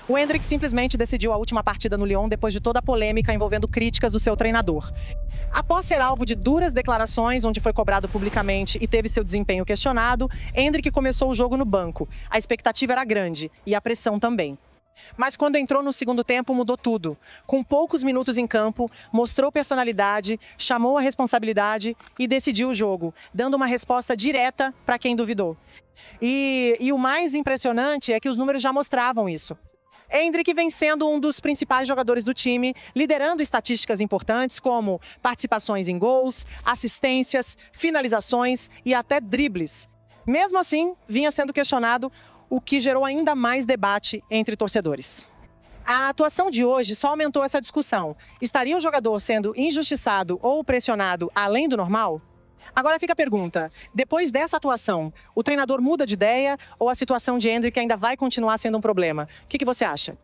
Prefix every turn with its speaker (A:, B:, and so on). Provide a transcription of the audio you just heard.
A: O Endrick simplesmente decidiu a última partida no Lyon depois de toda a polêmica envolvendo críticas do seu treinador. Após ser alvo de duras declarações, onde foi cobrado publicamente e teve seu desempenho questionado, Endrick começou o jogo no banco. A expectativa era grande e a pressão também. Mas quando entrou no segundo tempo, mudou tudo. Com poucos minutos em campo, mostrou personalidade, chamou a responsabilidade e decidiu o jogo, dando uma resposta direta para quem duvidou. E o mais impressionante é que os números já mostravam isso. Endrick vem sendo um dos principais jogadores do time, liderando estatísticas importantes como participações em gols, assistências, finalizações e até dribles. Mesmo assim, vinha sendo questionado, o que gerou ainda mais debate entre torcedores. A atuação de hoje só aumentou essa discussão. Estaria o jogador sendo injustiçado ou pressionado além do normal? Agora fica a pergunta, depois dessa atuação, o treinador muda de ideia ou a situação de Endrick ainda vai continuar sendo um problema? O que você acha?